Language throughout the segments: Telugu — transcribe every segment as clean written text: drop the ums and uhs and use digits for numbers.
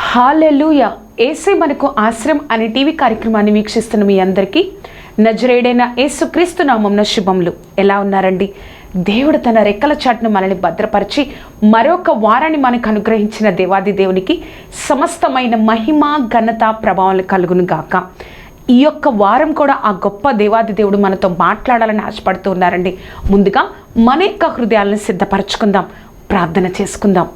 హల్లెలూయా. యేసే మనకు ఆశ్రయం అనే టీవీ కార్యక్రమాన్ని వీక్షిస్తున్న మీ అందరికీ నజరేయుడైన యేసుక్రీస్తు నామమున శుభములు. ఎలా ఉన్నారండి? దేవుడు తన రెక్కల చాటును మనల్ని భద్రపరిచి మరొక వారాన్ని మనకు అనుగ్రహించిన దేవాది దేవునికి సమస్తమైన మహిమ ఘనత ప్రభావాలు కలుగును గాక. ఈ యొక్క వారం కూడా ఆ గొప్ప దేవాది దేవుడు మనతో మాట్లాడాలని ఆశపడుతూ ఉన్నారండి. ముందుగా మన యొక్క హృదయాలను సిద్ధపరచుకుందాం, ప్రార్థన చేసుకుందాం.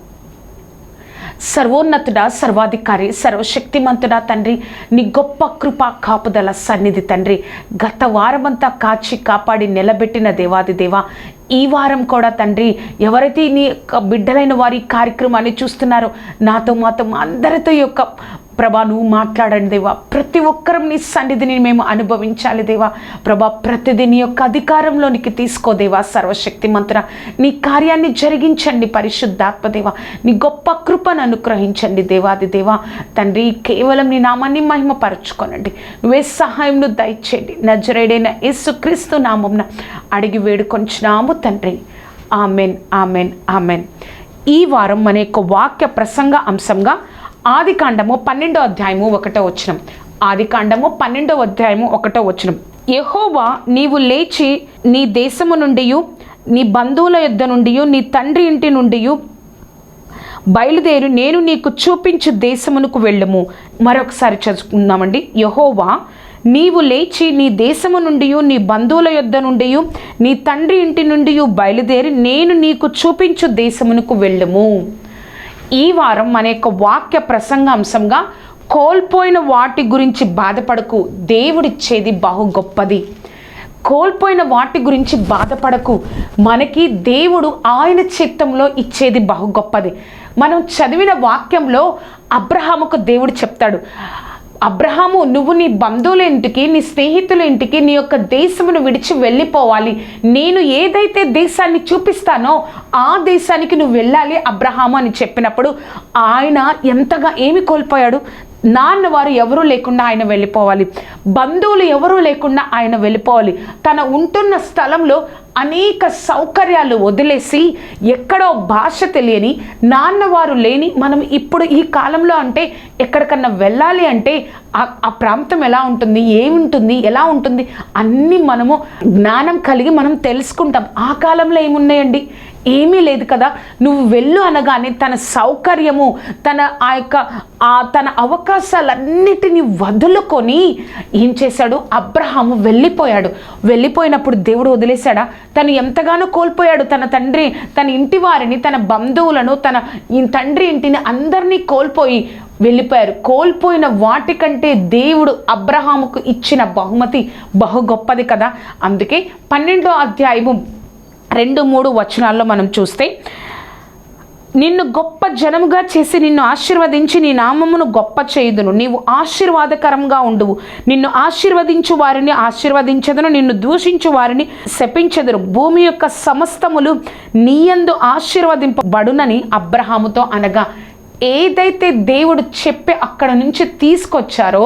సర్వోన్నతుడా, సర్వాధికారి, సర్వశక్తిమంతుడా తండ్రి, నీ గొప్ప కృపా కాపుదల సన్నిధి తండ్రి, గత వారమంతా కాచి కాపాడి నిలబెట్టిన దేవాది దేవా, ఈ వారం కూడా తండ్రి ఎవరైతే నీ బిడ్డలైన వారి కార్యక్రమాన్ని చూస్తున్నారో నాతో మాతో అందరితో యొక్క ప్రభా నువ్వు మాట్లాడండి దేవా. ప్రతి ఒక్కరం నీ సన్నిధిని మేము అనుభవించాలి దేవా. ప్రభా ప్రతిదీ నీ యొక్క అధికారంలోనికి తీసుకోదేవా. సర్వశక్తిమంతుడ నీ కార్యాన్ని జరిగించండి పరిశుద్ధాత్మ దేవా. నీ గొప్ప కృపను అనుగ్రహించండి దేవాది దేవా. తండ్రి కేవలం నీ నామాన్ని మహిమపరచుకోనండి. నువ్వే సహాయంను దయచేయండి. నజరేయుడైన యేసుక్రీస్తు నామమున అడిగి వేడుకొంచున్నాము తండ్రి. Amen, amen, amen. ఈ వారం మన యొక్క వాక్య ప్రసంగ అంశంగా ఆదికాండము 12వ అధ్యాయము 1వ వచనం. ఆదికాండము 12వ అధ్యాయము 1వ వచనం. యెహోవా నీవు లేచి నీ దేశము నుండి, నీ బంధువుల యొద్ద నుండి, నీ తండ్రి ఇంటి నుండి బయలుదేరి నేను నీకు చూపించు దేశమునకు వెళ్ళము. మరొకసారి చదువుకుందామండి. యెహోవా నీవు లేచి నీ దేశము నుండి, నీ బంధువుల యొద్ద నుండి, నీ తండ్రి ఇంటి నుండి బయలుదేరి నేను నీకు చూపించు దేశమునకు వెళ్ళము. ఈ వారం మన యొక్క వాక్య ప్రసంగాంశంగా కోల్పోయిన వాటి గురించి బాధపడకు, దేవుడిచ్చేది బహు గొప్పది. కోల్పోయిన వాటి గురించి బాధపడకు, మనకి దేవుడు ఆయన చిత్తంలో ఇచ్చేది బహు గొప్పది. మనం చదివిన వాక్యంలో అబ్రహాముకు దేవుడు చెప్తాడు, అబ్రహాము నువ్వు నీ బంధువుల ఇంటికి, నీ స్నేహితుల ఇంటికి, నీ యొక్క దేశమును విడిచి వెళ్ళిపోవాలి. నేను ఏదైతే దేశాన్ని చూపిస్తానో ఆ దేశానికి నువ్వు వెళ్ళాలి అబ్రహాము అని చెప్పినప్పుడు ఆయన ఎంతగా ఏమి కోల్పోయాడు? నాన్న వారు ఎవరూ లేకుండా ఆయన వెళ్ళిపోవాలి, బంధువులు ఎవరూ లేకుండా ఆయన వెళ్ళిపోవాలి. తన ఉంటున్న స్థలంలో అనేక సౌకర్యాలు వదిలేసి ఎక్కడో భాష తెలియని, నాన్నవారు లేని మనం ఇప్పుడు ఈ కాలంలో అంటే ఎక్కడికన్నా వెళ్ళాలి అంటే ఆ ప్రాంతం ఎలా ఉంటుంది, ఏముంటుంది, ఎలా ఉంటుంది అన్నీ మనము జ్ఞానం కలిగి మనం తెలుసుకుంటాం. ఆ కాలంలో ఏమున్నాయండి? ఏమీ లేదు కదా. నువ్వు వెళ్ళు అనగానే తన సౌకర్యము, తన అవకాశాలన్నిటినీ వదులుకొని ఏం చేశాడు? అబ్రహాము వెళ్ళిపోయాడు. వెళ్ళిపోయినప్పుడు దేవుడు వదిలేశాడా? తను ఎంతగానో కోల్పోయాడు. తన తండ్రి, తన ఇంటి వారిని, తన బంధువులను, తన తండ్రి ఇంటిని అందరినీ కోల్పోయి వెళ్ళిపోయారు. కోల్పోయిన వాటికంటే దేవుడు అబ్రహాముకు ఇచ్చిన బహుమతి బహు గొప్పది కదా. అందుకే 12వ అధ్యాయము 2-3 వచనాల్లో మనం చూస్తే, నిన్ను గొప్ప జనముగా చేసి నిన్ను ఆశీర్వదించి నీ నామమును గొప్ప చేయుదును, నీవు ఆశీర్వాదకరంగా ఉండువు, నిన్ను ఆశీర్వదించు వారిని ఆశీర్వదించదును, నిన్ను దూషించు వారిని శపించెదరు, భూమి యొక్క సమస్తములు నీయందు ఆశీర్వదింపబడునని అబ్రహాముతో అనగా, ఏదైతే దేవుడు చెప్పి అక్కడ నుంచి తీసుకొచ్చారో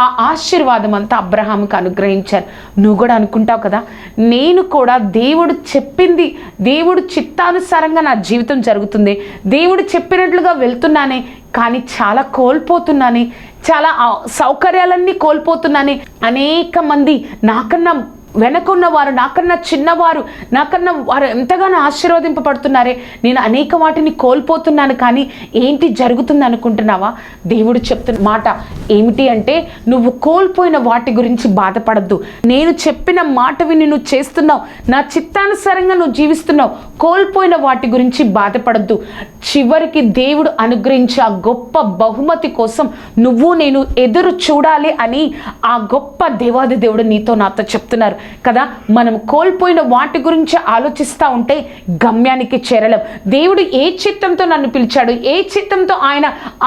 ఆ ఆశీర్వాదం అంతా అబ్రహాముకు అనుగ్రహించారు. నువ్వు కూడా అనుకుంటావు కదా, నేను కూడా దేవుడు చెప్పింది, దేవుడు చిత్తానుసారంగా నా జీవితం జరుగుతుంది, దేవుడు చెప్పినట్లుగా వెళ్తున్నానే, కానీ చాలా కోల్పోతున్నానే, చాలా సౌకర్యాలన్నీ కోల్పోతున్నానే. అనేక మంది నాకన్నా వెనకున్న వారు, నాకన్నా చిన్నవారు, నాకన్నా వారు ఎంతగానో ఆశీర్వదింపబడుతున్నారే, నేను అనేక వాటిని కోల్పోతున్నాను. కానీ ఏంటి జరుగుతుంది అనుకుంటున్నావా? దేవుడు చెప్తున్న మాట ఏమిటి అంటే, నువ్వు కోల్పోయిన వాటి గురించి బాధపడద్దు. నేను చెప్పిన మాట విని నువ్వు చేస్తున్నావు, నా చిత్తానుసారంగా నువ్వు జీవిస్తున్నావు, కోల్పోయిన వాటి గురించి బాధపడద్దు. చివరికి దేవుడు అనుగ్రహించే ఆ గొప్ప బహుమతి కోసం నువ్వు నేను ఎదురు చూడాలి అని ఆ గొప్ప దేవాది దేవుడు నీతో నాతో చెప్తున్నారు కదా. మనం కోల్పోయిన వాటి గురించి ఆలోచిస్తూ ఉంటే గమ్యానికి చేరలేం. దేవుడు ఏ చిత్తంతో నన్ను పిలిచాడు, ఏ చిత్తంతో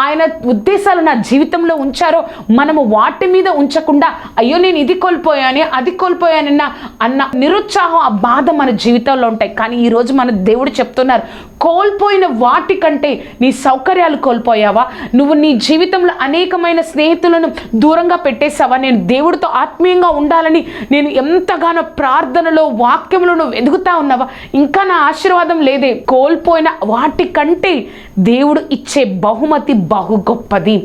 ఆయన ఉద్దేశాలు నా జీవితంలో ఉంచారో మనము వాటి మీద ఉంచకుండా అయ్యో నేను ఇది కోల్పోయానే, అది కోల్పోయానన్న అన్న నిరుత్సాహం, ఆ బాధ మన జీవితంలో ఉంటాయి. కానీ ఈరోజు మన దేవుడు చెప్తున్నారు, కోల్పోయిన వాటికంటే నీ సౌకర్యాలు కోల్పోయావా? నువ్వు నీ జీవితంలో అనేకమైన స్నేహితులను దూరంగా పెట్టేశావా? నేను దేవుడితో ఆత్మీయంగా ఉండాలని నేను ఎంత ఎంతగానో ప్రార్థనలో వాక్యంలో నువ్వు ఎదుగుతా ఉన్నావా? ఇంకా నా ఆశీర్వాదం లేదే. కోల్పోయిన వాటికంటే దేవుడు ఇచ్చే బహుమతి బహు గొప్పది.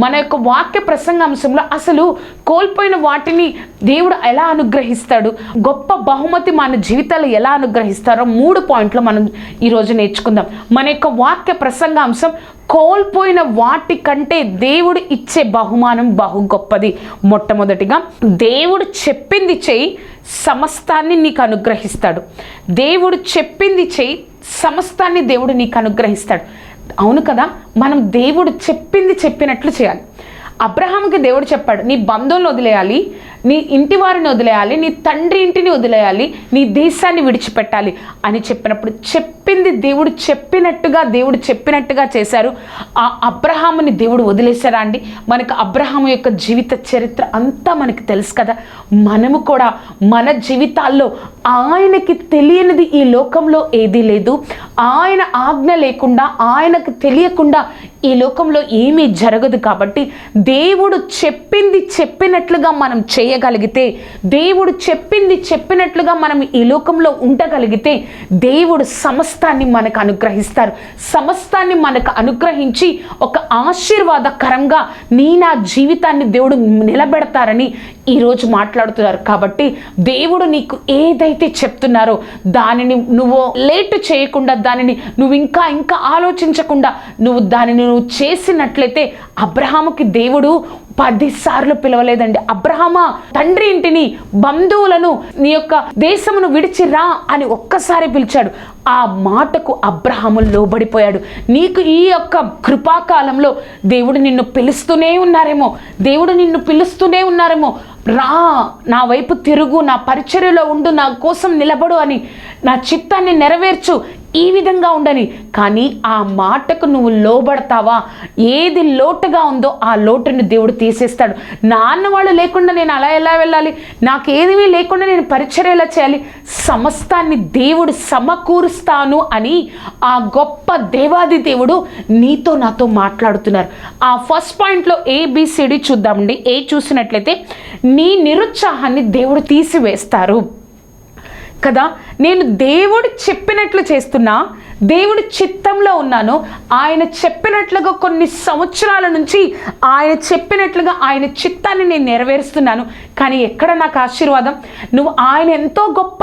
మన యొక్క వాక్య ప్రసంగాంశంలో అసలు కోల్పోయిన వాటిని దేవుడు ఎలా అనుగ్రహిస్తాడు, గొప్ప బహుమతి మన జీవితాలు ఎలా అనుగ్రహిస్తారో 3 పాయింట్లు మనం ఈరోజు నేర్చుకుందాం. మన యొక్క వాక్య ప్రసంగాంశం కోల్పోయిన వాటి కంటే దేవుడు ఇచ్చే బహుమానం బహు గొప్పది. మొట్టమొదటిగా, దేవుడు చెప్పింది చేయి, సమస్తాన్ని నీకు అనుగ్రహిస్తాడు. దేవుడు చెప్పింది చేయి, సమస్తాన్ని దేవుడు నీకు అనుగ్రహిస్తాడు. అవును కదా, మనం దేవుడు చెప్పింది చెప్పినట్లు చేయాలి. అబ్రహాముకి దేవుడు చెప్పాడు, నీ బంధువులను వదిలేయాలి, నీ ఇంటి వారిని వదిలేయాలి, నీ తండ్రి ఇంటిని వదిలేయాలి, నీ దేశాన్ని విడిచిపెట్టాలి అని చెప్పినప్పుడు చెప్పింది దేవుడు చెప్పినట్టుగా చేశారు. ఆ అబ్రహాముని దేవుడు వదిలేశారా అండి? మనకు అబ్రహాము యొక్క జీవిత చరిత్ర అంతా మనకి తెలుసు కదా. మనము కూడా మన జీవితాల్లో ఆయనకి తెలియనిది ఈ లోకంలో ఏదీ లేదు. ఆయన ఆజ్ఞ లేకుండా, ఆయనకు తెలియకుండా ఈ లోకంలో ఏమీ జరగదు. కాబట్టి దేవుడు చెప్పింది చెప్పినట్లుగా మనం చేయగలిగితే, దేవుడు చెప్పింది చెప్పినట్లుగా మనం ఈ లోకంలో ఉండగలిగితే దేవుడు సమస్తాన్ని మనకు అనుగ్రహిస్తారు. సమస్తాన్ని మనకు అనుగ్రహించి ఒక ఆశీర్వాదకరంగా నా జీవితాన్ని దేవుడు నిలబెడతారని ఈరోజు మాట్లాడుతున్నారు. కాబట్టి దేవుడు నీకు ఏదైతే చెప్తున్నారో దానిని నువ్వు లేటు చేయకుండా, దానిని నువ్వు ఇంకా ఆలోచించకుండా నువ్వు చేసినట్లయితే, అబ్రహాముకి దేవుడు 10 సార్లు పిలవలేదండి. అబ్రహామా, తండ్రి ఇంటిని, బంధువులను, నీ యొక్క దేశమును విడిచి రా అని ఒక్కసారి పిలిచాడు. ఆ మాటకు అబ్రహాము లోబడిపోయాడు. నీకు ఈ యొక్క కృపాకాలంలో దేవుడు నిన్ను పిలుస్తూనే ఉన్నారేమో, రా, నా వైపు తిరుగు, నా పరిచర్యలో ఉండు, నా కోసం నిలబడు అని, నా చిత్తాన్ని నెరవేర్చు, ఈ విధంగా ఉండని. కానీ ఆ మాటకు నువ్వు లోబడతావా? ఏది లోటుగా ఉందో ఆ లోటుని దేవుడు తీసేస్తాడు. నాన్న వాళ్ళు లేకుండా నేను అలా ఎలా వెళ్ళాలి, నాకేమీ లేకుండా నేను పరిచర్య ఎలా చేయాలి? సమస్తాన్ని దేవుడు సమకూరుస్తాను అని ఆ గొప్ప దేవాది దేవుడు నీతో నాతో మాట్లాడుతున్నారు. ఆ ఫస్ట్ పాయింట్లో ABCD చూద్దామండి. ఏ చూసినట్లయితే, నీ నిరుత్సాహాన్ని దేవుడు తీసివేస్తారు కదా. నేను దేవుడు చెప్పినట్లు చేస్తున్నా, దేవుడి చిత్తంలో ఉన్నాను. ఆయన చెప్పినట్లుగా కొన్ని సంవత్సరాల నుంచి ఆయన చెప్పినట్లుగా ఆయన చిత్తాన్ని నేను నెరవేరుస్తున్నాను. కానీ ఎక్కడ నాకు ఆశీర్వాదం? ఆయన ఎంతో గొప్ప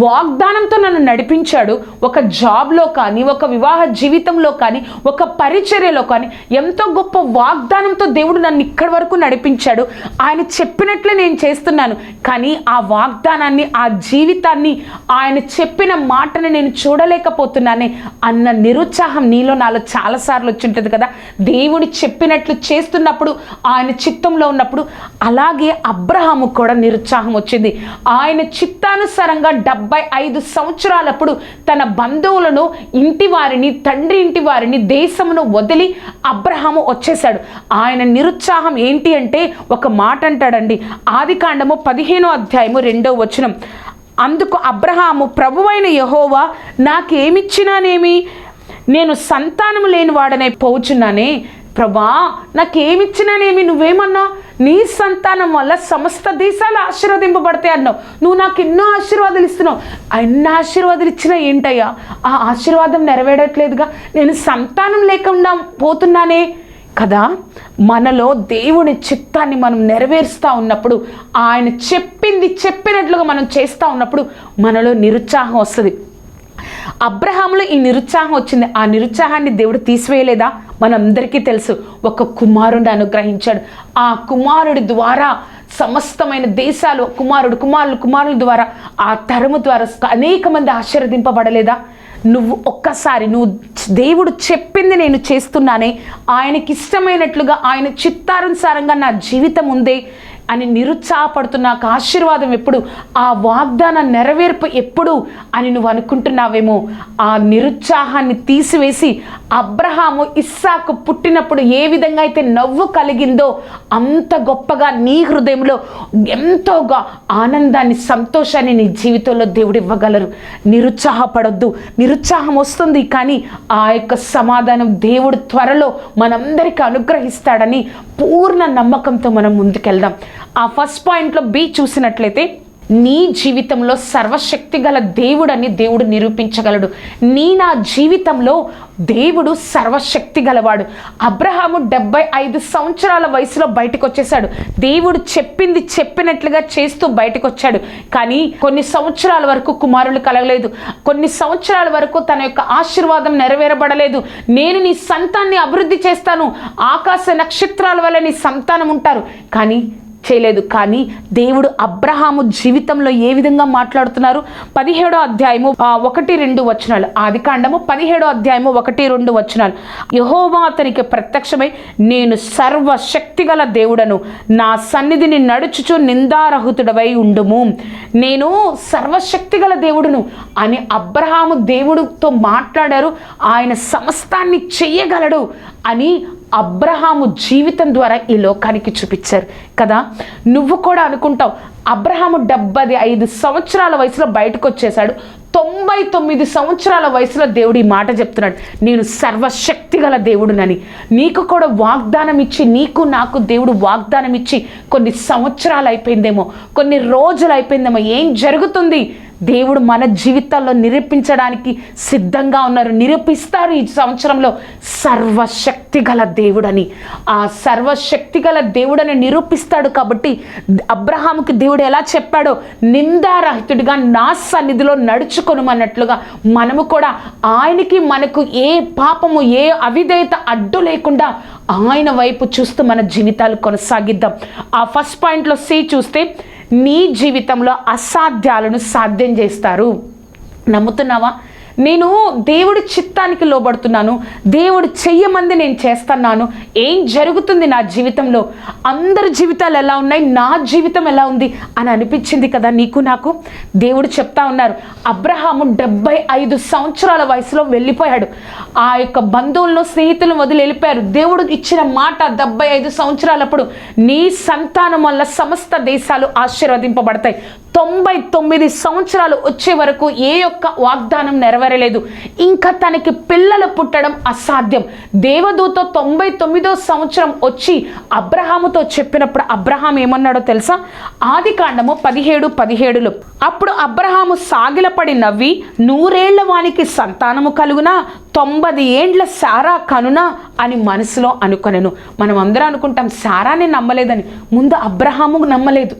వాగ్దానంతో నన్ను నడిపించాడు. ఒక జాబ్లో కానీ, ఒక వివాహ జీవితంలో కానీ, ఒక పరిచర్యలో కానీ ఎంతో గొప్ప వాగ్దానంతో దేవుడు నన్ను ఇక్కడి వరకు నడిపించాడు. ఆయన చెప్పినట్లే నేను చేస్తున్నాను. కానీ ఆ వాగ్దానాన్ని, ఆ జీవితాన్ని, ఆయన చెప్పిన మాటని నేను చూడలేకపోతున్నానే అన్న నిరుత్సాహం నీలో నాలో చాలాసార్లు వచ్చి ఉంటుంది కదా. దేవుడు చెప్పినట్లు చేస్తున్నప్పుడు, ఆయన చిత్తంలో ఉన్నప్పుడు. అలాగే అబ్రహాము కూడా నిరుత్సాహం వచ్చింది. ఆయన చిత్తానుసారంగా 75 సంవత్సరాలప్పుడు తన బంధువులను, ఇంటి వారిని, తండ్రి ఇంటి వారిని, దేశమును వదిలి అబ్రహాము వచ్చేశాడు. ఆయన నిరుత్సాహం ఏంటి అంటే, ఒక మాట అంటాడండి. ఆదికాండము 15వ అధ్యాయము 2వ వచనం. అందుకు అబ్రహాము, ప్రభువైన యెహోవా నాకేమిచ్చినానేమి? నేను సంతానము లేని వాడనే పోచున్నానే. ప్రభా, నాకేమిచ్చినానేమి? నువ్వేమన్నా నీ సంతానం వల్ల సమస్త దేశాలు ఆశీర్వదింపబడతాయి అన్నావు. నువ్వు నాకు ఎన్నో ఆశీర్వాదాలు ఇస్తున్నావు. ఎన్నో ఆశీర్వాదాలు ఇచ్చినా ఏంటయ్యా? ఆ ఆశీర్వాదం నెరవేరట్లేదుగా. నేను సంతానం లేకుండా పోతున్నానే కదా. మనలో దేవుని చిత్తాన్ని మనం నెరవేరుస్తూ ఉన్నప్పుడు, ఆయన చెప్పింది చెప్పినట్లుగా మనం చేస్తూ ఉన్నప్పుడు మనలో నిరుత్సాహం వస్తుంది. అబ్రహాములో ఈ నిరుత్సాహం వచ్చింది. ఆ నిరుత్సాహాన్ని దేవుడు తీసివేయలేదా? మనందరికీ తెలుసు. ఒక కుమారుడిని అనుగ్రహించాడు. ఆ కుమారుడి ద్వారా సమస్తమైన దేశాలు, కుమారుల ద్వారా, ఆ తరము ద్వారా అనేక మంది ఆశీర్వదింపబడలేదా? నువ్వు దేవుడు చెప్పింది నేను చేస్తున్నానే, ఆయనకి ఇష్టమైనట్లుగా, ఆయన చిత్తానుసారంగా నా జీవితం ఉందే అని నిరుత్సాహపడుతున్న నాకు ఆశీర్వాదం ఎప్పుడు, ఆ వాగ్దాన నెరవేర్పు ఎప్పుడు అని నువ్వు అనుకుంటున్నావేమో. ఆ నిరుత్సాహాన్ని తీసివేసి అబ్రహాము ఇస్సాకు పుట్టినప్పుడు ఏ విధంగా అయితే నవ్వు కలిగిందో అంత గొప్పగా నీ హృదయంలో ఎంతోగా ఆనందాన్ని, సంతోషాన్ని నీ జీవితంలో దేవుడు ఇవ్వగలరు. నిరుత్సాహపడొద్దు. నిరుత్సాహం వస్తుంది, కానీ ఆ యొక్క సమాధానం దేవుడు త్వరలో మనందరికీ అనుగ్రహిస్తాడని పూర్ణ నమ్మకంతో మనం ముందుకెళ్దాం. ఆ ఫస్ట్ పాయింట్లో B చూసినట్లయితే, నీ జీవితంలో సర్వశక్తి గల దేవుడని దేవుడు నిరూపించగలడు. నా జీవితంలో దేవుడు సర్వశక్తి గలవాడు. అబ్రహాము 75 సంవత్సరాల వయసులో బయటకు వచ్చేసాడు. దేవుడు చెప్పింది చెప్పినట్లుగా చేస్తూ బయటకు వచ్చాడు. కానీ కొన్ని సంవత్సరాల వరకు కుమారులు కలగలేదు. కొన్ని సంవత్సరాల వరకు తన యొక్క ఆశీర్వాదం నెరవేరబడలేదు. నేను నీ సంతాన్ని అభివృద్ధి చేస్తాను, ఆకాశ నక్షత్రాల వల్ల నీ సంతానం ఉంటారు, కానీ చేయలేదు. కానీ దేవుడు అబ్రహాము జీవితంలో ఏ విధంగా మాట్లాడుతున్నారు? 17వ అధ్యాయము 1-2 వచనాలు. ఆదికాండము 17వ అధ్యాయము 1-2 వచనాలు. యెహోవా అతనికి ప్రత్యక్షమై, నేను సర్వశక్తి గల దేవుడను, నా సన్నిధిని నడుచుచు నిందారహితుడవై ఉండుము. నేను సర్వశక్తి గల దేవుడును అని అబ్రహాము దేవుడితో మాట్లాడారు. ఆయన సమస్తాన్ని చెయ్యగలడు అని అబ్రహాము జీవితం ద్వారా ఈ లోకానికి చూపించారు కదా. నువ్వు కూడా అనుకుంటావు, అబ్రహాము 75 సంవత్సరాల వయసులో బయటకు వచ్చేసాడు, 99 సంవత్సరాల వయసులో దేవుడు ఈ మాట చెప్తున్నాడు, నేను సర్వశక్తి గల దేవుడునని. నీకు కూడా వాగ్దానం ఇచ్చి, నీకు నాకు దేవుడు వాగ్దానం ఇచ్చి కొన్ని సంవత్సరాలు అయిపోయిందేమో, కొన్ని రోజులు అయిపోయిందేమో. ఏం జరుగుతుంది? దేవుడు మన జీవితాల్లో నిరూపించడానికి సిద్ధంగా ఉన్నారు, నిరూపిస్తారు ఈ సంవత్సరంలో. సర్వశక్తి గల దేవుడని, ఆ సర్వశక్తి గల దేవుడని నిరూపిస్తాడు. కాబట్టి అబ్రహాముకి దేవుడు ఎలా చెప్పాడో, నిందారహితుడిగా నా సన్నిధిలో నడుచుకొనుమన్నట్లుగా మనము కూడా ఆయనకి మనకు ఏ పాపము, ఏ అవిధేయత అడ్డు లేకుండా ఆయన వైపు చూస్తూ మన జీవితాలు కొనసాగిద్దాం. ఆ ఫస్ట్ పాయింట్లో సి చూస్తే, నీ జీవితంలో అసాధ్యాలను సాధ్యం చేస్తారు. నమ్ముతున్నావా? నేను దేవుడి చిత్తానికి లోబడుతున్నాను, దేవుడు చెయ్యమంది నేను చేస్తున్నాను. ఏం జరుగుతుంది నా జీవితంలో? అందరి జీవితాలు ఎలా ఉన్నాయి, నా జీవితం ఎలా ఉంది అని అనిపించింది కదా నీకు నాకు. దేవుడు చెప్తా ఉన్నారు, అబ్రహాము 75 సంవత్సరాల వయసులో వెళ్ళిపోయాడు. ఆ యొక్క బంధువులను, స్నేహితులను వదిలి వెళ్ళిపోయారు. దేవుడు ఇచ్చిన మాట 75 సంవత్సరాలప్పుడు, నీ సంతానం వల్ల సమస్త దేశాలు ఆశీర్వదింపబడతాయి. 99 సంవత్సరాలు వచ్చే వరకు ఏ యొక్క వాగ్దానం నెరవేరలేదు. ఇంకా తనకి పిల్లలు పుట్టడం అసాధ్యం. దేవదూత 99వ సంవత్సరం వచ్చి అబ్రహాముతో చెప్పినప్పుడు అబ్రహాం ఏమన్నాడో తెలుసా? ఆదికాండము 17:17లో, అప్పుడు అబ్రహాము సాగిలపడి నవ్వి, 100 ఏళ్ల వానికి సంతానము కలుగునా, 90 ఏండ్ల శారా కనునా అని మనసులో అనుకొనెను. మనం అందరం అనుకుంటాం శారాని నమ్మలేదని. ముందు అబ్రహాము నమ్మలేదు.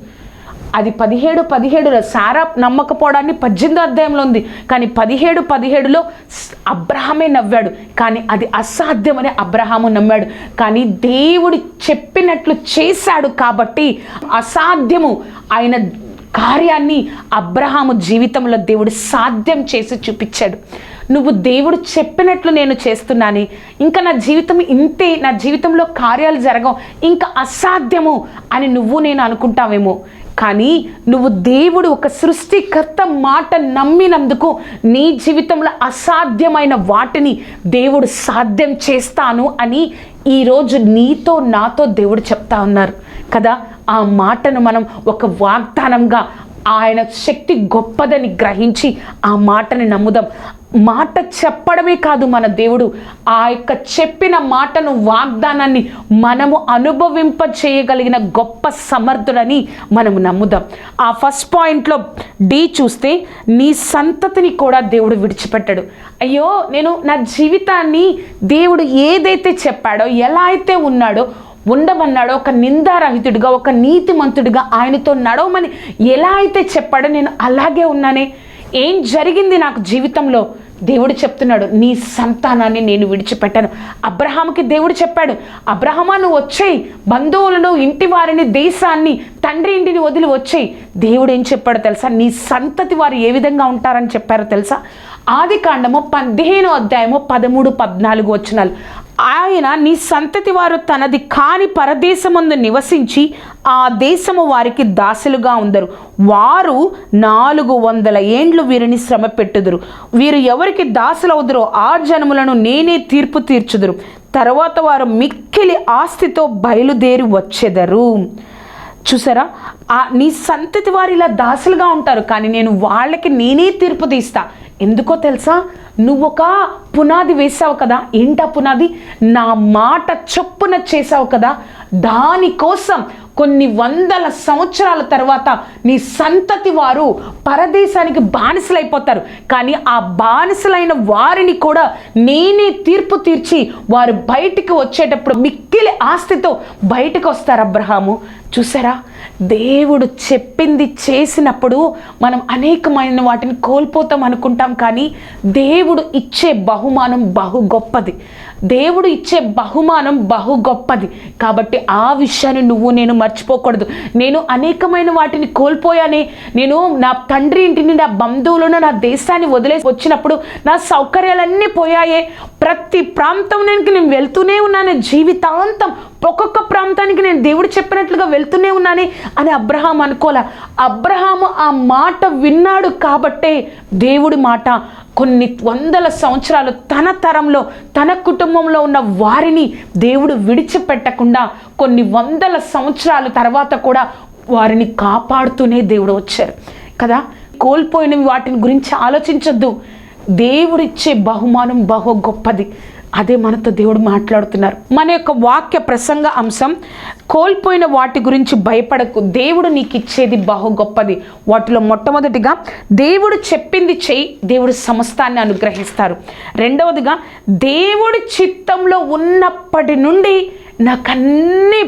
అది 17:17లో శారా నమ్మకపోవడాన్ని 18వ అధ్యాయంలో ఉంది. కానీ 17:17లో అబ్రహామే నవ్వాడు. కానీ అది అసాధ్యమని అబ్రహాము నమ్మాడు. కానీ దేవుడు చెప్పినట్లు చేశాడు కాబట్టి అసాధ్యము ఆయన కార్యాన్ని అబ్రహాము జీవితంలో దేవుడు సాధ్యం చేసి చూపించాడు. నువ్వు దేవుడు చెప్పినట్లు నేను చేస్తున్నాను, ఇంకా నా జీవితం ఇంతే, నా జీవితంలో కార్యాలు జరగవు, ఇంకా అసాధ్యము అని నువ్వు నేను అనుకుంటావేమో. కానీ నువ్వు దేవుడు ఒక సృష్టికర్త మాట నమ్మినందుకు నీ జీవితంలో అసాధ్యమైన వాటిని దేవుడు సాధ్యం చేస్తాను అని ఈరోజు నీతో నాతో దేవుడు చెప్తా ఉన్నారు కదా. ఆ మాటను మనం ఒక వాగ్దానంగా, ఆయన శక్తి గొప్పదని గ్రహించి ఆ మాటని నమ్ముదాం. మాట చెప్పడమే కాదు మన దేవుడు, ఆ యొక్క చెప్పిన మాటను, వాగ్దానాన్ని మనము అనుభవింప చేయగలిగిన గొప్ప సమర్థుడని మనము నమ్ముదాం. ఆ ఫస్ట్ పాయింట్లో డి చూస్తే, నీ సంతతిని కూడా దేవుడు విడిచిపెట్టాడు. అయ్యో, నేను నా జీవితాన్ని దేవుడు ఏదైతే చెప్పాడో, ఎలా అయితే ఉన్నాడో ఉండమన్నాడో, ఒక నిందారహితుడిగా, ఒక నీతిమంతుడిగా ఆయనతో నడవమని ఎలా అయితే చెప్పాడో నేను అలాగే ఉన్నానే. ఏం జరిగింది నాకు జీవితంలో? దేవుడు చెప్తున్నాడు, నీ సంతానాన్ని నేను విడిచిపెట్టాను. అబ్రహాముకి దేవుడు చెప్పాడు, అబ్రహమా నువ్వు వచ్చేయి, బంధువులను, ఇంటి వారిని, దేశాన్ని, తండ్రి ఇంటిని వదిలి వచ్చేయి. దేవుడు ఏం చెప్పాడో తెలుసా? నీ సంతతి వారు ఏ విధంగా ఉంటారని చెప్పారో తెలుసా? ఆదికాండము 15వ అధ్యాయము 13-14 వచనాలు. ఆయన, నీ సంతతి వారు తనది కాని పరదేశమందు నివసించి ఆ దేశము వారికి దాసులుగా ఉందరు. వారు 400 ఏండ్లు వీరిని శ్రమ పెట్టుదురు. వీరు ఎవరికి దాసులవుదురో ఆ జనములను నేనే తీర్పు తీర్చుదురు. తర్వాత వారు మిక్కిలి ఆస్తితో బయలుదేరి వచ్చెదరు. చూసారా, నీ సంతతి వారు ఇలా దాసులుగా ఉంటారు, కానీ నేను వాళ్ళకి నేనే తీర్పు తీస్తా. ఎందుకో తెలుసా? నువ్వు ఒక పునాది వేసావు కదా. ఏంటా పునాది? నా మాట చొప్పున చేసావు కదా. దానికోసం కొన్ని వందల సంవత్సరాల తర్వాత నీ సంతతి వారు పరదేశానికి బానిసలైపోతారు. కానీ ఆ బానిసలైన వారిని కూడా నేనే తీర్పు తీర్చి వారు బయటికి వచ్చేటప్పుడు మిక్కిలి ఆస్తితో బయటకు వస్తారు. అబ్రహాము చూసారా, దేవుడు చెప్పింది చేసినప్పుడు మనం అనేకమైన వాటిని కోల్పోతాం అనుకుంటాం, కానీ దేవుడు ఇచ్చే బహుమానం బహు గొప్పది. దేవుడు ఇచ్చే బహుమానం బహు గొప్పది. కాబట్టి ఆ విషయాన్ని నువ్వు నేను మర్చిపోకూడదు. నేను అనేకమైన వాటిని కోల్పోయానే. నేను నా తండ్రి ఇంటిని, నా బంధువులను, నా దేశాన్ని వదిలేసి వచ్చినప్పుడు నా సౌకర్యాలన్నీ పోయాయే. ప్రతి ప్రాంతానికి నేను వెళ్తూనే ఉన్నాను. జీవితాంతం ఒక్కొక్క ప్రాంతానికి నేను దేవుడు చెప్పినట్లుగా వెళ్తూనే ఉన్నానే అని అబ్రహాం అనుకోలే. అబ్రహాము ఆ మాట విన్నాడు కాబట్టే దేవుడి మాట కొన్ని వందల సంవత్సరాలు తన తరంలో తన కుటుంబంలో ఉన్న వారిని దేవుడు విడిచిపెట్టకుండా కొన్ని వందల సంవత్సరాల తర్వాత కూడా వారిని కాపాడుతూనే దేవుడు వచ్చారు కదా. కోల్పోయిన వాటిని గురించి ఆలోచించొద్దు. దేవుడిచ్చే బహుమానం బహు గొప్పది. అదే మనతో దేవుడు మాట్లాడుతున్నారు. మన యొక్క వాక్య ప్రసంగ అంశం, కోల్పోయిన వాటి గురించి భయపడకు, దేవుడు నీకు ఇచ్చేది బహు గొప్పది. వాటిలో మొట్టమొదటిగా దేవుడు చెప్పింది చెయ్యి, దేవుడు సమస్తాన్ని అనుగ్రహిస్తారు. రెండవదిగా దేవుడి చిత్తంలో ఉన్నప్పటి నుండి నాకన్నీ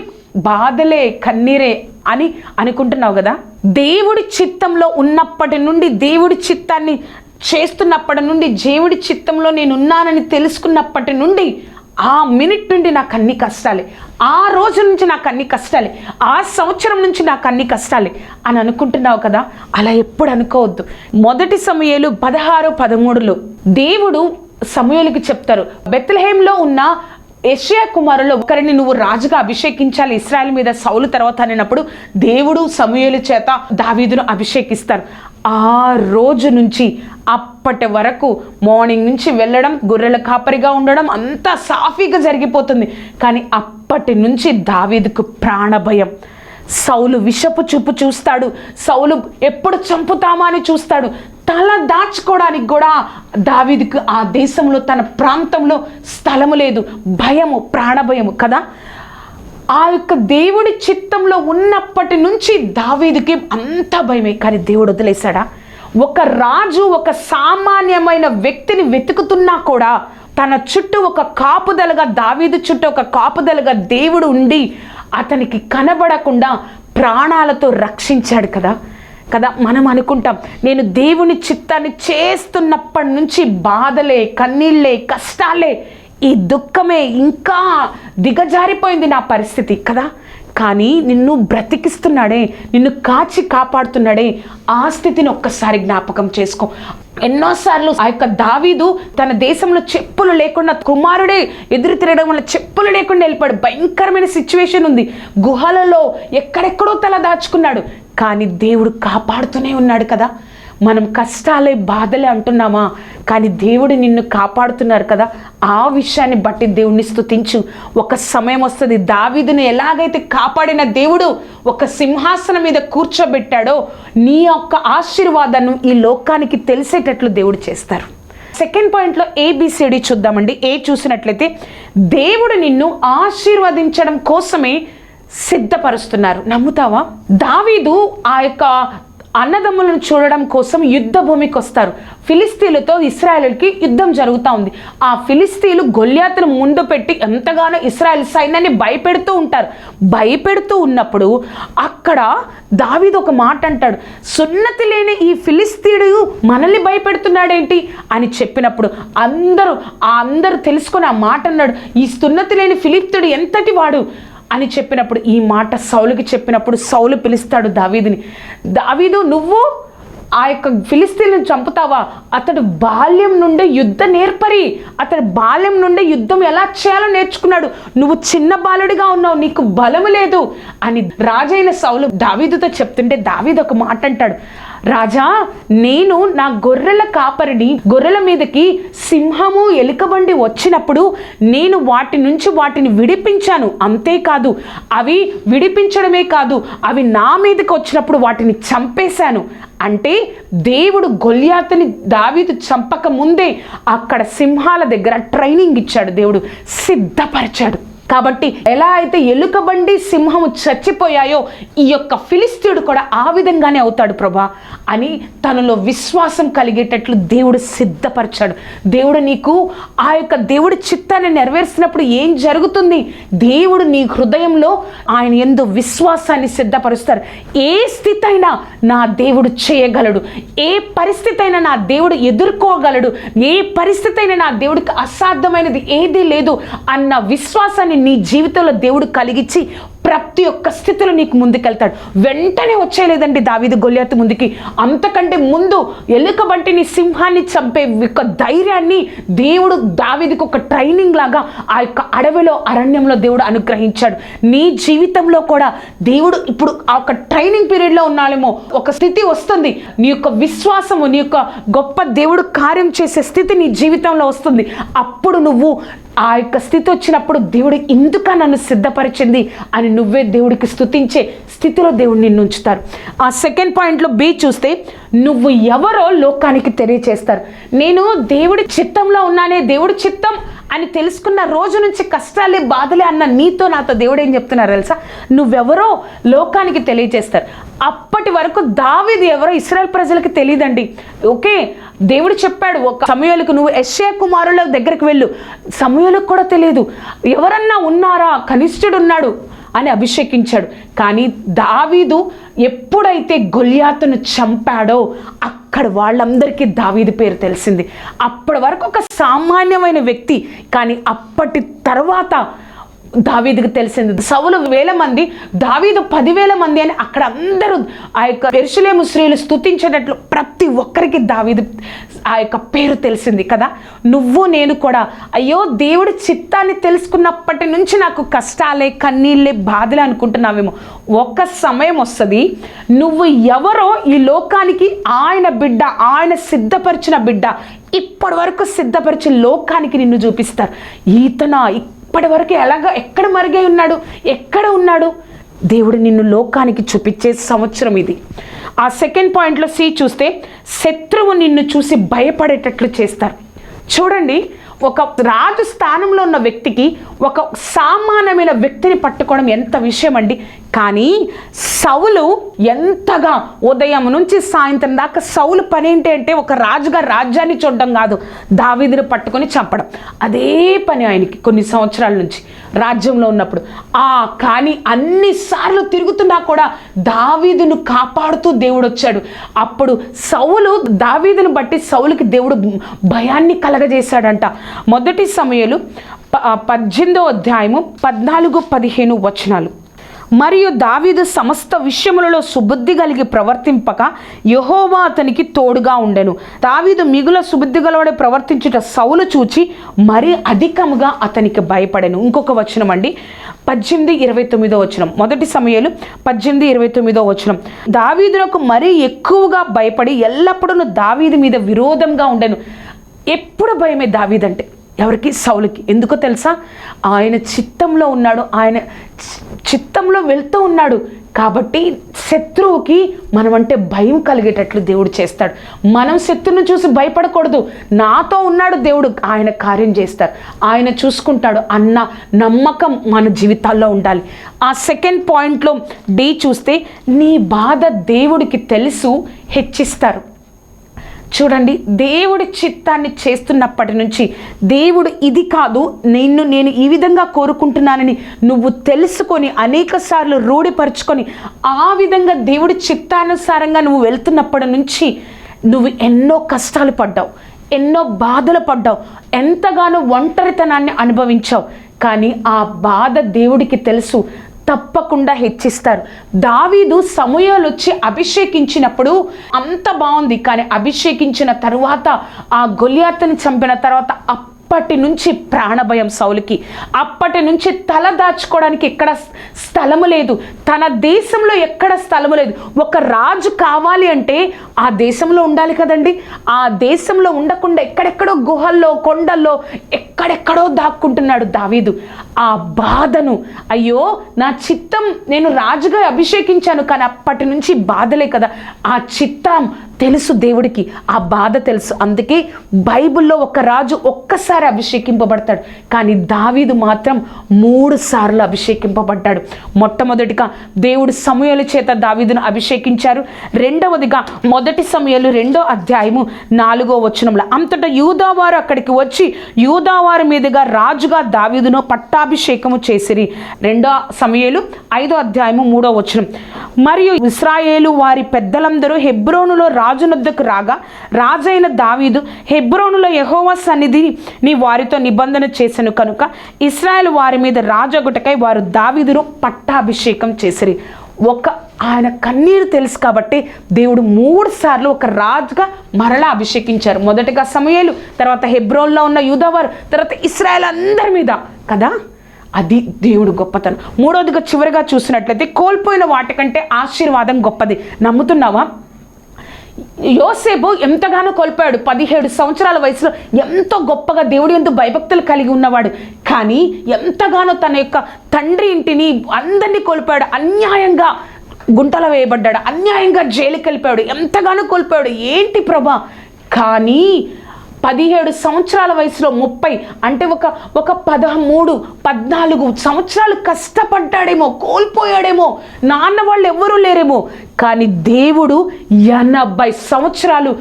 బాధలే కన్నీరే అని అనుకుంటున్నావు కదా. దేవుడి చిత్తంలో ఉన్నప్పటి నుండి, దేవుడి చిత్తాన్ని చేస్తున్నప్పటి నుండి, దేవుడి చిత్తంలో నేను ఉన్నానని తెలుసుకున్నప్పటి నుండి, ఆ మినిట్ నుండి నాకు అన్ని కష్టాలే, ఆ రోజు నుంచి నాకు అన్ని కష్టాలే, ఆ సంవత్సరం నుంచి నాకు అన్ని కష్టాలే అని అనుకుంటున్నావు కదా. అలా ఎప్పుడు అనుకోవద్దు. మొదటి సమూయేలు 16:13 దేవుడు సమూయేలుకి చెప్తారు, బెత్లెహేంలో ఉన్న యెషయా కుమారులో ఒకరిని నువ్వు రాజుగా అభిషేకించాలి ఇశ్రాయేల్ మీద, సౌలు తర్వాత అనినప్పుడు దేవుడు సమూయేలు చేత దావీదును అభిషేకిస్తారు. ఆ రోజు నుంచి అప్పటి వరకు మార్నింగ్ నుంచి వెళ్ళడం, గొర్రెల కాపరిగా ఉండడం అంతా సాఫీగా జరిగిపోతుంది. కానీ అప్పటి నుంచి దావీదుకు ప్రాణభయం. సౌలు విషపు చూపు చూస్తాడు, సౌలు ఎప్పుడు చంపుతామా అని చూస్తాడు. తల దాచుకోవడానికి కూడా దావీదుకు ఆ దేశంలో, తన ప్రాంతంలో స్థలము లేదు. భయము, ప్రాణభయము కదా. ఆ యొక్క దేవుడి చిత్తంలో ఉన్నప్పటి నుంచి దావీదుకి అంత భయమే. కానీ దేవుడు వదిలేశాడా? ఒక రాజు ఒక సామాన్యమైన వ్యక్తిని వెతుకుతున్నా కూడా తన చుట్టూ ఒక కాపుదలగా, దావీదు చుట్టూ ఒక కాపుదలగా దేవుడు ఉండి అతనికి కనబడకుండా ప్రాణాలతో రక్షించాడు కదా. మనం అనుకుంటాం, నేను దేవుని చిత్తాన్ని చేస్తున్నప్పటి నుంచి బాధలే, కన్నీళ్ళే, కష్టాలే, ఈ దుఃఖమే ఇంకా దిగజారిపోయింది నా పరిస్థితి కదా. కానీ నిన్ను బ్రతికిస్తున్నాడే, నిన్ను కాచి కాపాడుతున్నాడే, ఆ స్థితిని ఒక్కసారి జ్ఞాపకం చేసుకో. ఎన్నోసార్లు ఆ యొక్క దావీదు తన దేశంలో చెప్పులు లేకుండా, కుమారుడే ఎదురు తిరగడం వల్ల చెప్పులు లేకుండా వెళ్ళిపోయాడు. భయంకరమైన సిచ్యువేషన్ ఉంది, గుహలలో ఎక్కడెక్కడో తల దాచుకున్నాడు. కానీ దేవుడు కాపాడుతూనే ఉన్నాడు కదా. మనం కష్టాలే, బాధలే అంటున్నామా, కానీ దేవుడు నిన్ను కాపాడుతున్నారు కదా. ఆ విషయాన్ని బట్టి దేవుణ్ణి స్తుతించు. ఒక సమయం వస్తుంది, దావీదుని ఎలాగైతే కాపాడిన దేవుడు ఒక సింహాసనం మీద కూర్చోబెట్టాడో, నీ యొక్క ఆశీర్వాదాన్ని ఈ లోకానికి తెలిసేటట్లు దేవుడు చేస్తారు. సెకండ్ పాయింట్లో ABCD చూద్దామండి. ఏ చూసినట్లయితే దేవుడు నిన్ను ఆశీర్వదించడం కోసమే సిద్ధపరుస్తున్నారు. నమ్ముతావా? దావీదు ఆ యొక్క అన్నదమ్ములను చూడడం కోసం యుద్ధ భూమికి వస్తారు. ఫిలిస్తీన్లతో ఇశ్రాయేలుకి యుద్ధం జరుగుతూ ఉంది. ఆ ఫిలిస్తీన్లు గొల్యాతును ముందు పెట్టి ఎంతగానో ఇశ్రాయేల్ సైన్యాన్ని భయపెడుతూ ఉంటారు. భయపెడుతూ ఉన్నప్పుడు అక్కడ దావీదు ఒక మాట అంటాడు, సున్నతి లేని ఈ ఫిలిస్తీయుడు మనల్ని భయపెడుతున్నాడేంటి అని చెప్పినప్పుడు అందరూ తెలుసుకొని ఆ మాట అన్నాడు, ఈ సున్నతి లేని ఫిలిస్తీయుడు ఎంతటి వాడు అని చెప్పినప్పుడు, ఈ మాట సౌలుకి చెప్పినప్పుడు సౌలు పిలుస్తాడు దావీదుని. దావీదు, నువ్వు ఆ యొక్క ఫిలిస్తీన్లను చంపుతావా? అతడు బాల్యం నుండే యుద్ధ నేర్పరి, అతడు బాల్యం నుండే యుద్ధం ఎలా చేయాలో నేర్చుకున్నాడు. నువ్వు చిన్న బాలుడిగా ఉన్నావు, నీకు బలము లేదు అని రాజైన సౌలు దావీదుతో చెప్తుంటే దావీదు ఒక మాట అంటాడు, రాజా, నేను నా గొర్రెల కాపరిని, గొర్రెల మీదకి సింహము ఎలుకబండి వచ్చినప్పుడు నేను వాటిని విడిపించాను. అంతేకాదు, అవి విడిపించడమే కాదు, అవి నా మీదకి వచ్చినప్పుడు వాటిని చంపేశాను. అంటే దేవుడు గొల్యాతుని దావీదు చంపక ముందే అక్కడ సింహాల దగ్గర ట్రైనింగ్ ఇచ్చాడు, దేవుడు సిద్ధపరిచాడు. కాబట్టి ఎలా అయితే ఎలుకబండి సింహము చచ్చిపోయాయో ఈ యొక్క ఫిలిస్తీయుడు కూడా ఆ విధంగానే అవుతాడు ప్రభా అని తనలో విశ్వాసం కలిగేటట్లు దేవుడు సిద్ధపరిచాడు. దేవుడు నీకు ఆ యొక్క దేవుడి చిత్తాన్ని నెరవేర్చినప్పుడు ఏం జరుగుతుంది? దేవుడు నీ హృదయంలో ఆయన యందు విశ్వాసాన్ని సిద్ధపరుస్తారు. ఏ స్థితి అయినా నా దేవుడు చేయగలడు, ఏ పరిస్థితి అయినా నా దేవుడు ఎదుర్కోగలడు, ఏ పరిస్థితి అయినా నా దేవుడికి అసాధ్యమైనది ఏదీ లేదు అన్న విశ్వాసాన్ని నీ జీవితంలో దేవుడు కలిగించి ప్రతి ఒక్క స్థితిలో నీకు ముందుకెళ్తాడు. వెంటనే వచ్చేలేదండి దావీదు గొల్యాతు ముందుకి. అంతకంటే ముందు ఎలుకబంటిని, సింహాన్ని చంపే ఒక ధైర్యాన్ని దేవుడు దావీదుకి ఒక ట్రైనింగ్ లాగా ఆ యొక్క అడవిలో, అరణ్యంలో దేవుడు అనుగ్రహించాడు. నీ జీవితంలో కూడా దేవుడు ఇప్పుడు ఆ ఒక ట్రైనింగ్ పీరియడ్లో ఉన్నాలేమో, ఒక స్థితి వస్తుంది, నీ యొక్క విశ్వాసము, నీ యొక్క గొప్ప దేవుడు కార్యం చేసే స్థితి నీ జీవితంలో వస్తుంది. అప్పుడు నువ్వు ఆ యొక్క స్థితి వచ్చినప్పుడు దేవుడు ఇందుక నన్ను సిద్ధపరిచింది అని నువ్వే దేవుడికి స్తుతించే స్థితిలో దేవుడు నిన్ను ఉంచుతారు. ఆ సెకండ్ పాయింట్లో బి చూస్తే, నువ్వు ఎవరో లోకానికి తెలియచేస్తారు. నేను దేవుడి చిత్తంలో ఉన్నానే, దేవుడి చిత్తం అని తెలుసుకున్న రోజు నుంచి కష్టాలే, బాధలే అన్న నీతో నాతో దేవుడు ఏం చెప్తున్నారు తెలుసా? నువ్వెవరో లోకానికి తెలియజేస్తారు. అప్పటి వరకు దావీదు ఎవరో ఇశ్రాయేల్ ప్రజలకు తెలియదండి. ఓకే, దేవుడు చెప్పాడు ఒక సమూయేలుకు, నువ్వు యెష్షయా కుమారుల దగ్గరికి వెళ్ళు. సమూయేలుకు కూడా తెలియదు, ఎవరన్నా ఉన్నారా, కనిష్ఠుడు ఉన్నాడు అని అభిషేకించాడు. కానీ దావీదు ఎప్పుడైతే గొల్యాతును చంపాడో అక్కడ వాళ్ళందరికీ దావీదు పేరు తెలిసింది. అప్పటి వరకు ఒక సామాన్యమైన వ్యక్తి, కానీ అప్పటి తర్వాత దావీదుకు తెలిసింది. సౌలు 1000 మంది, దావీదు 10,000 మంది అని అక్కడ అందరూ ఆ యొక్క యెరూషలేము స్త్రీలు స్తుతించేటట్లు ప్రతి ఒక్కరికి దావీదు ఆ యొక్క పేరు తెలిసింది కదా. నువ్వు నేను కూడా అయ్యో దేవుడి చిత్తాన్ని తెలుసుకున్నప్పటి నుంచి నాకు కష్టాలే, కన్నీళ్ళే, బాధలే అనుకుంటున్నావేమో. ఒక సమయం వస్తుంది, నువ్వు ఎవరో ఈ లోకానికి ఆయన బిడ్డ, ఆయన సిద్ధపరిచిన బిడ్డ, ఇప్పటి వరకు సిద్ధపరిచిన లోకానికి నిన్ను చూపిస్తారు. ఇప్పటి వరకు ఎక్కడ మరుగై ఉన్నాడు, ఎక్కడ ఉన్నాడు? దేవుడు నిన్ను లోకానికి చూపించే సంవత్సరం ఇది. ఆ సెకండ్ పాయింట్లో సి చూస్తే, శత్రువు నిన్ను చూసి భయపడేటట్లు చేస్తారు. చూడండి, ఒక రాజు స్థానంలో ఉన్న వ్యక్తికి ఒక సామాన్యమైన వ్యక్తిని పట్టుకోవడం ఎంత విషయం అండి. కానీ సౌలు ఎంతగా ఉదయం నుంచి సాయంత్రం దాకా సౌలు పని ఏంటి అంటే ఒక రాజుగా రాజ్యాన్ని చూడడం కాదు, దావీదుని పట్టుకొని చంపడం. అదే పని ఆయనకి కొన్ని సంవత్సరాల నుంచి రాజ్యంలో ఉన్నప్పుడు. కానీ అన్నిసార్లు తిరుగుతున్నా కూడా దావీదును కాపాడుతూ దేవుడు వచ్చాడు. అప్పుడు సౌలు దావీదును బట్టి సౌలుకి దేవుడు భయాన్ని కలగజేశాడంట. మొదటి సమూయేలు 18వ అధ్యాయము 14-15 వచనాలు. మరియు దావీదు సమస్త విషయములలో సుబుద్ధి కలిగి ప్రవర్తింపక యెహోవా అతనికి తోడుగా ఉండెను. దావీదు మిగుల సుబుద్ధి గలవాడే ప్రవర్తించుట సౌలు చూచి మరీ అధికముగా అతనికి భయపడెను. ఇంకొక వచనం అండి, 18-29 వచనం. మొదటి సమూయేలు 18-29 వచనం. దావీదునకు మరీ ఎక్కువగా భయపడి ఎల్లప్పుడూ దావీదు మీద విరోధంగా ఉండెను. ఎప్పుడు భయమే దావీదంటే ఎవరికి? సౌలుకి. ఎందుకో తెలుసా? ఆయన చిత్తంలో ఉన్నాడు, ఆయన చిత్తంలో వెళ్తూ ఉన్నాడు. కాబట్టి శత్రువుకి మనమంటే భయం కలిగేటట్లు దేవుడు చేస్తాడు. మనం శత్రువును చూసి భయపడకూడదు. నాతో ఉన్నాడు దేవుడు, ఆయన కార్యం చేస్తారు, ఆయన చూసుకుంటాడు అన్న నమ్మకం మన జీవితాల్లో ఉండాలి. ఆ సెకండ్ పాయింట్లో డి చూస్తే, నీ బాధ దేవుడికి తెలుసు, హెచ్చిస్తారు. చూడండి, దేవుడి చిత్తాన్ని చేస్తున్నప్పటి నుంచి దేవుడు ఇది కాదు, నేను ఈ విధంగా కోరుకుంటున్నానని నువ్వు తెలుసుకొని అనేక సార్లు రూఢిపరుచుకొని ఆ విధంగా దేవుడి చిత్తానుసారంగా నువ్వు వెళ్తున్నప్పటి నుంచి నువ్వు ఎన్నో కష్టాలు పడ్డావు, ఎన్నో బాధలు పడ్డావు, ఎంతగానో ఒంటరితనాన్ని అనుభవించావు. కానీ ఆ బాధ దేవుడికి తెలుసు, తప్పకుండా హెచ్చిస్తారు. దావీదు సమూయేలు వచ్చి అభిషేకించినప్పుడు అంత బాగుంది. కానీ అభిషేకించిన తరువాత, ఆ గొల్యాతుని చంపిన తర్వాత అప్పటి నుంచి ప్రాణభయం సౌలుకి. అప్పటి నుంచి తల దాచుకోవడానికి ఎక్కడ స్థలము లేదు, తన దేశంలో ఎక్కడ స్థలము లేదు. ఒక రాజు కావాలి అంటే ఆ దేశంలో ఉండాలి కదండి. ఆ దేశంలో ఉండకుండా ఎక్కడెక్కడో గుహల్లో, కొండల్లో, ఎక్కడెక్కడో దాక్కుంటున్నాడు దావీదు. ఆ బాధను, అయ్యో నా చిత్తం, నేను రాజుగా అభిషేకించాను కానీ అప్పటి నుంచి బాధలే కదా, ఆ చిత్తం తెలుసు దేవుడికి, ఆ బాధ తెలుసు. అందుకే బైబిల్లో ఒక రాజు ఒక్కసారి అభిషేకింపబడతాడు, కానీ దావీదు మాత్రం 3 సార్లు అభిషేకింపబడ్డాడు. మొట్టమొదటిగా దేవుడు సమూయేలు చేత దావీదును అభిషేకించారు. రెండవదిగా 1 సమూయేలు 2వ అధ్యాయము 4వ వచనంలో, అంతటా యూదావారు అక్కడికి వచ్చి యూదావారి మీదుగా రాజుగా దావీదును పట్టాభిషేకము చేసిరి. 2వ సమూయేలు 5వ అధ్యాయము 3వ వచనం, మరియు ఇశ్రాయేలు వారి పెద్దలందరూ హెబ్రోనులో రాజునొద్దకు రాగా రాజైన దావీదు హెబ్రోనులో యెహోవా సన్నిధిని వారితో నిబంధన చేసెను కనుక ఇశ్రాయేలు వారి మీద రాజగుటకై వారు దావీదును పట్టాభిషేకం చేసిరి. ఆయన కన్నీరు తెలుసు కాబట్టి దేవుడు 3 సార్లు ఒక రాజుగా మరలా అభిషేకించారు. మొదటగా సమూయేలు, తర్వాత హెబ్రోన్లో ఉన్న యూదావారు, తర్వాత ఇశ్రాయేల్ అందరి మీద కదా. అది దేవుడు గొప్పతనం. మూడవదిగా చివరిగా చూసినట్లయితే కోల్పోయిన వాటికంటే ఆశీర్వాదం గొప్పది. నమ్ముతున్నావా? యోసేపు ఎంతగానో కోల్పోయాడు. 17 సంవత్సరాల వయసులో ఎంతో గొప్పగా దేవుడి యందు భయభక్తులు కలిగి ఉన్నవాడు. కానీ ఎంతగానో తన యొక్క తండ్రి ఇంటిని అందరినీ కోల్పోయాడు. అన్యాయంగా గుంటలో వేయబడ్డాడు, అన్యాయంగా జైలుకి వెళ్ళిపోయాడు, ఎంతగానో కోల్పోయాడు. ఏంటి ప్రభా? కానీ 17 సంవత్సరాల వయసులో 30 అంటే ఒక 13, 14 సంవత్సరాలు కష్టపడ్డాడేమో, కోల్పోయాడేమో, నాన్న వాళ్ళు ఎవ్వరూ లేరేమో, కానీ దేవుడు 80 సంవత్సరాలు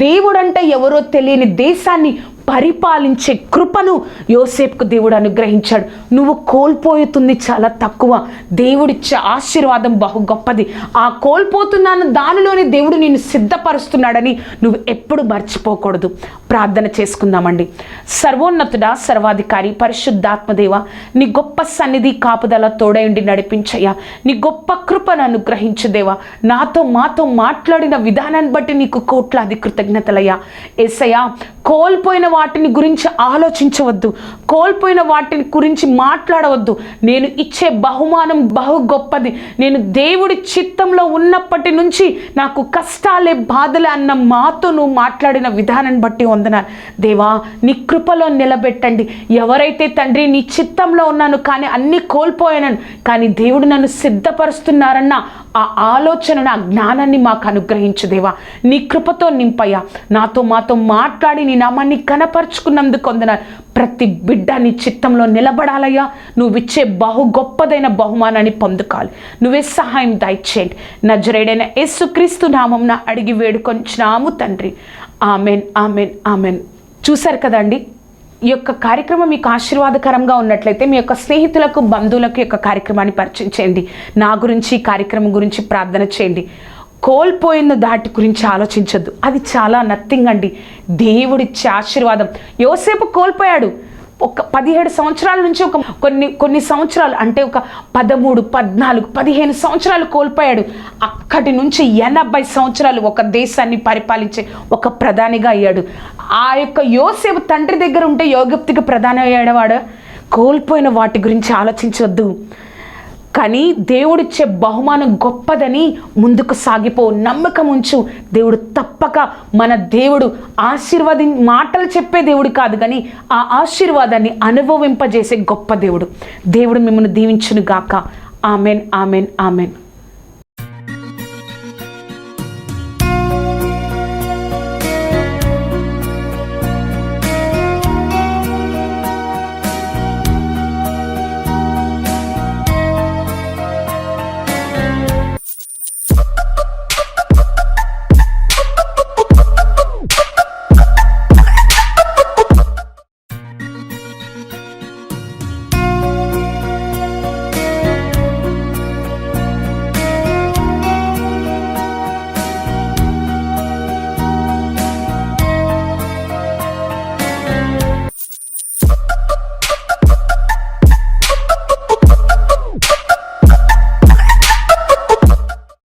దేవుడు అంటే ఎవరో తెలియని దేశాన్ని పరిపాలించే కృపను యోసేపుకు దేవుడు అనుగ్రహించాడు. నువ్వు కోల్పోతుంది చాలా తక్కువ, దేవుడిచ్చే ఆశీర్వాదం బహు గొప్పది. ఆ కోల్పోతున్నాను దానిలోనే దేవుడు నిన్ను సిద్ధపరుస్తున్నాడని నువ్వు ఎప్పుడు మర్చిపోకూడదు. ప్రార్థన చేసుకుందామండి. సర్వోన్నతుడా, సర్వాధికారి, పరిశుద్ధాత్మదేవ, నీ గొప్ప సన్నిధి కాపుదల తోడయుండి నడిపించయ్యా. నీ గొప్ప కృపను అనుగ్రహించు దేవా. మాతో మాట్లాడిన విధానాన్ని బట్టి నీకు కోట్లాది కృతజ్ఞతలయ్యా. యేసయ్యా, కోల్పోయిన వాటిని గురించి ఆలోచించవద్దు, కోల్పోయిన వాటిని గురించి మాట్లాడవద్దు. నేను ఇచ్చే బహుమానం బహు గొప్పది. నేను దేవుడి చిత్తంలో ఉన్నప్పటి నుంచి నాకు కష్టాలే, బాధలే అన్న మాతో నువ్వు మాట్లాడిన విధానాన్ని బట్టి వందనాలు దేవా. నీ కృపలో నిలబెట్టండి. ఎవరైతే తండ్రి నీ చిత్తంలో ఉన్నాను కానీ అన్నీ కోల్పోయాను, కానీ దేవుడు నన్ను సిద్ధపరుస్తున్నారన్న ఆ ఆలోచనను, ఆ జ్ఞానాన్ని మాకు అనుగ్రహించు దేవా. నీ కృపతో నింపయ్యా. మాతో మాట్లాడి నీ నామాన్ని కనపరుచుకున్నందుకు వందనాలు. ప్రతి బిడ్డ నీ చిత్తంలో నిలబడాలయ్యా. నువ్వు ఇచ్చే బహు గొప్పదైన బహుమానాన్ని పొందుకోవాలి. నువ్వే సహాయం దయచేయండి. నజరేయుడైన యేసుక్రీస్తు నామమున అడిగి వేడుకొంచున్నాము తండ్రి. Amen, amen, amen. చూశారు కదండి, ఈ యొక్క కార్యక్రమం మీకు ఆశీర్వాదకరంగా ఉన్నట్లయితే మీ యొక్క స్నేహితులకు, బంధువులకు యొక్క కార్యక్రమాన్ని పరిచయం చేయండి. నా గురించి, ఈ కార్యక్రమం గురించి ప్రార్థన చేయండి. కోల్పోయిన దాటి గురించి ఆలోచించొద్దు, అది చాలా నథింగ్ అండి. దేవుడిచ్చే ఆశీర్వాదం. యోసేపు కోల్పోయాడు. ఒక 17 సంవత్సరాల నుంచి కొన్ని సంవత్సరాలు అంటే ఒక 13, 14, 15 సంవత్సరాలు కోల్పోయాడు. అక్కడి నుంచి 80 సంవత్సరాలు ఒక దేశాన్ని పరిపాలించే ఒక ప్రధానిగా అయ్యాడు. ఆ యొక్క యోసేపు తండ్రి దగ్గర ఉంటే యోగిప్తికి ప్రధాని అయ్యాడవాడు. కోల్పోయిన వాటి గురించి ఆలోచించవద్దు, కానీ దేవుడిచ్చే బహుమానం గొప్పదని ముందుకు సాగిపో. నమ్మకం ఉంచు. దేవుడు తప్పక, మన దేవుడు మాటలు చెప్పే దేవుడు కాదు, కానీ ఆ ఆశీర్వాదాన్ని అనుభవింపజేసే గొప్ప దేవుడు. దేవుడు మిమ్మల్ని దీవించును గాక. Amen, amen, amen.